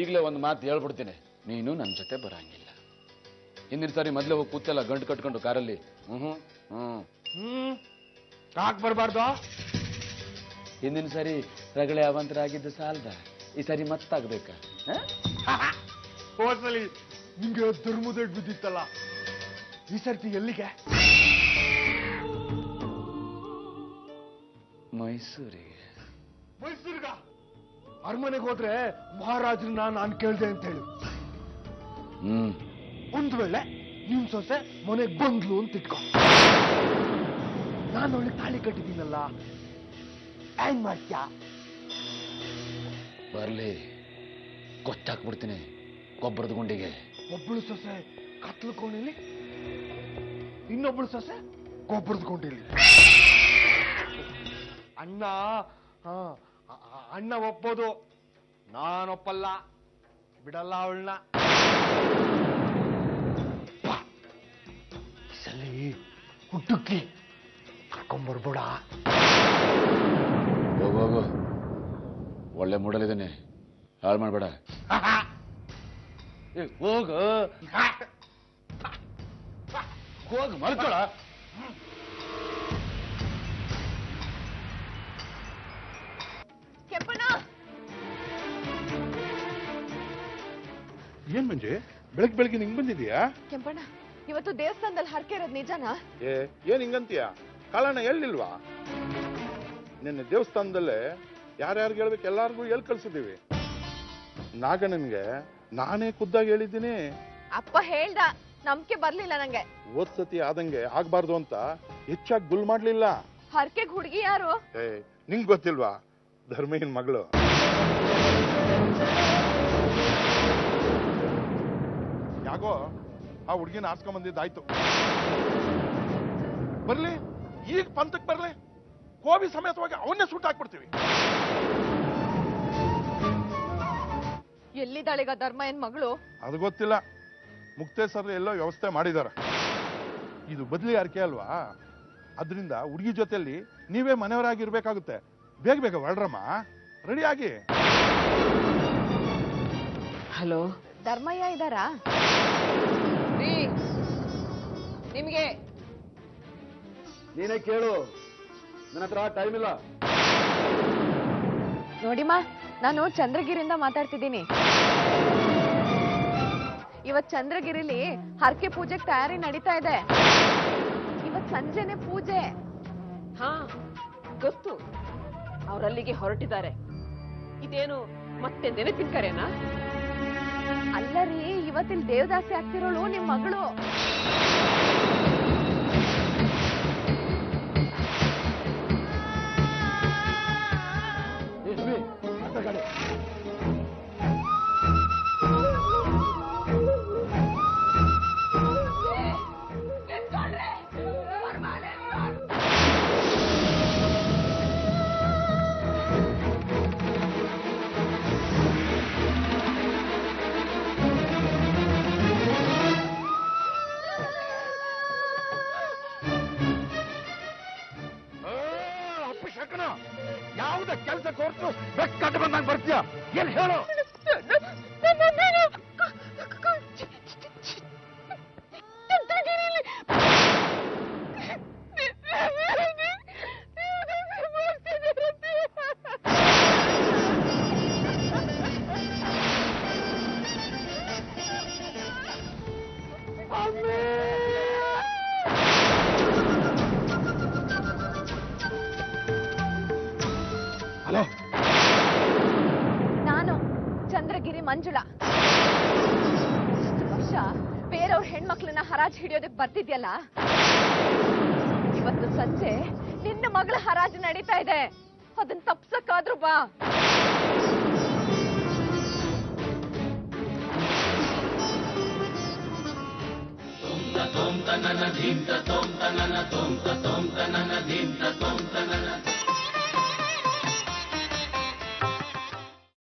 ಈಗಲೇ ಒಂದು ಮಾತು ಹೇಳ್ಬಿಡ್ತೀನಿ, ನೀನು ನನ್ನ ಜೊತೆ ಬರಂಗಿಲ್ಲ. ಹಿಂದಿನ ಸಾರಿ ಮೊದಲೇ ಹೋಗಿ ಕೂತೆಲ್ಲ ಗಂಟು ಕಟ್ಕೊಂಡು ಕಾರಲ್ಲಿ. ಯಾಕೆ ಬರಬಾರ್ದು? ಹಿಂದಿನ ಸಾರಿ ರಗಳೆ ಅವಾಂತರ ಆಗಿದ್ದು ಸಾಲದ, ಈ ಸಾರಿ ಮತ್ತಾಗ್ಬೇಕಾ? ಹೋದ್ಸಲಿ ನಿಂಗೆ ಧರ್ಮದ ಬಿದ್ದಿತ್ತಲ್ಲ, ಈ ಸರ್ತಿ ಎಲ್ಲಿಗೆ? ಮೈಸೂರಿಗೆ. ಮೈಸೂರಿಗ? ಅರಮನೆಗೆ ಹೋದ್ರೆ ಮಹಾರಾಜರನ್ನ ನಾನು ಕೇಳ್ದೆ ಅಂತ ಹೇಳಿ. ಒಂದು ವೇಳೆ ನಿಮ್ ಸೊಸೆ ಮನೆಗೆ ಬಂದ್ಲು ಅಂತ ಇಟ್ಕೊ, ನಾನು ಅವಳಿಗೆ ತಾಳಿ ಕಟ್ಟಿದ್ದೀನಲ್ಲ, ಏನ್ ಮಾಡ್ತೀಯ? ಬರ್ಲಿ, ಗೊತ್ತಾಕ್ಬಿಡ್ತೀನಿ ಗೊಬ್ಬರದ ಗುಂಡಿಗೆ. ಒಬ್ಬಳು ಸೊಸೆ ಕತ್ಲು ಕೋಣೆಲಿ, ಇನ್ನೊಬ್ಬಳು ಸೊಸೆ ಗೊಬ್ಬರದ ಗುಂಡಿಲಿ. ಅಣ್ಣ ಒಪ್ಪೋದು, ನಾನೊಪ್ಪಲ್ಲ, ಬಿಡಲ್ಲ ಅವಳನ್ನ. ಸಲಿ ಹುಟ್ಟುಕ್ಕಿ ಕರ್ಕೊಂಬರ್ಬೇಡ. ಹೋಗು, ಒಳ್ಳೆ ಮೂಡಲಿದ್ದೇನೆ, ಹಾಳು ಮಾಡ್ಬೇಡ. ಹೋಗು ಹೋಗು, ಮಲ್ಕೊಳ. ಏನ್ ಮಂಜೆ, ಬೆಳಗ್ಗೆ ಬೆಳಗ್ಗೆ ಹಿಂಗ್ ಬಂದಿದ್ಯಾ? ಕೆಂಪಣ್ಣ, ಇವತ್ತು ದೇವಸ್ಥಾನದಲ್ಲಿ ಹರಕೆ ಇರೋದು ನಿಜನಾ? ಏನ್ ಹಿಂಗಂತೀಯ? ಕಾಳಣ್ಣ ಹೇಳಿಲ್ವಾ? ನಿನ್ನೆ ದೇವಸ್ಥಾನದಲ್ಲೇ ಯಾರ್ಯಾರಿಗೆ ಹೇಳ್ಬೇಕು ಎಲ್ಲಾರ್ಗೂ ಹೇಳ್ ಕಳ್ಸಿದೀವಿ. ನಾಗಣ್ಣನ್ಗೆ ನಾನೇ ಖುದ್ದಾಗಿ ಹೇಳಿದ್ದೀನಿ. ಅಪ್ಪ ಹೇಳ್ದ, ನಂಬಿಕೆ ಬರ್ಲಿಲ್ಲ ನಂಗೆ. ಓದ್ಸತಿ ಆದಂಗೆ ಆಗ್ಬಾರ್ದು ಅಂತ ಹೆಚ್ಚಾಗಿ ಗುಲ್ ಮಾಡ್ಲಿಲ್ಲ. ಹರಕೆಗೆ ಹುಡುಗಿ ಯಾರು? ನಿಂಗ್ ಗೊತ್ತಿಲ್ವಾ? ಧರ್ಮಯ್ಯನ ಮಗಳು. ಯಾಗೋ ಆ ಹುಡ್ಗಿನ ಆರ್ಸ್ಕೊಂಡ್ ಬಂದಿದ್ದಾಯ್ತು. ಬರ್ಲಿ, ಈಗ ಪಂತಕ್ ಬರ್ಲಿ, ಕೋವಿ ಸಮೇತವಾಗಿ ಅವನ್ನೇ ಸುಟ್ಟು ಹಾಕ್ಬಿಡ್ತೀವಿ. ಎಲ್ಲಿದ್ದಾಳೀಗ ಧರ್ಮಯ್ಯನ ಮಗಳು? ಅದು ಗೊತ್ತಿಲ್ಲ. ಮುಕ್ತೇಶ್ವರ ಎಲ್ಲೋ ವ್ಯವಸ್ಥೆ ಮಾಡಿದಾರ. ಇದು ಬದ್ಲಿ ಅರ್ಕೆ ಅಲ್ವಾ, ಅದರಿಂದ ಹುಡುಗಿ ಜೊತೆಯಲ್ಲಿ ನೀವೇ ಮನೆಯವರಾಗಿರ್ಬೇಕಾಗುತ್ತೆ. ಬೇಗ ಬೇಗ ಹೊರಡ್ರಮ್ಮ, ರೆಡಿ ಆಗಿ. ಹಲೋ, ಧರ್ಮಯ್ಯ ಇದ್ದಾರಾ? ನಿಮ್ಗೆ ನೀನೇ ಕೇಳು, ನನ್ನ ಹತ್ರ ಟೈಮ್ ಇಲ್ಲ. ನೋಡಿಮ್ಮ, ನಾನು ಚಂದ್ರಗಿರಿಯಿಂದ ಮಾತಾಡ್ತಿದ್ದೀನಿ. ಇವತ್ ಚಂದ್ರಗಿರಿಲಿ ಹರಕೆ ಪೂಜೆಗೆ ತಯಾರಿ ನಡೀತಾ ಇದೆ. ಇವತ್ ಸಂಜೆನೆ ಪೂಜೆ. ಹಾ ಗೊತ್ತು, ಅವರಲ್ಲಿಗೆ ಹೊರಟಿದ್ದಾರೆ. ಇದೇನು ಮತ್ತೆ ನೆನಪಿನ ಕರೆನಾ? ಅಲ್ಲರಿ, ಇವತ್ತಿಲ್ ದೇವದಾಸಿ ಆಗ್ತಿರೋಳು ನಿಮ್ ಮಗಳು. ಯಾವುದ ಕೆಲಸ ಕೊಟ್ಟು ಬೆಕ್ಕಟ್ಟು ಬಂದಂಗೆ ಬರ್ತೀಯ? ಏನ್ ಹೇಳು? ಹಲೋ, ನಾನು ಚಂದ್ರಗಿರಿ ಮಂಜುಳಾ. ಇಷ್ಟು ವರ್ಷ ಬೇರೆಯವ್ರ ಹೆಣ್ಮಕ್ಳನ್ನ ಹರಾಜು ಹಿಡಿಯೋದಕ್ಕೆ ಬರ್ತಿದ್ಯಲ್ಲ, ಇವತ್ತು ಸಂಜೆ ನಿನ್ನ ಮಗಳ ಹರಾಜು ನಡೀತಾ ಇದೆ. ಅದನ್ನ ತಪ್ಸಕ್ಕಾದ್ರೂ ಬಾ. Tom ta na na dim ta tom ta na na tom ta na dim ta tom ta na na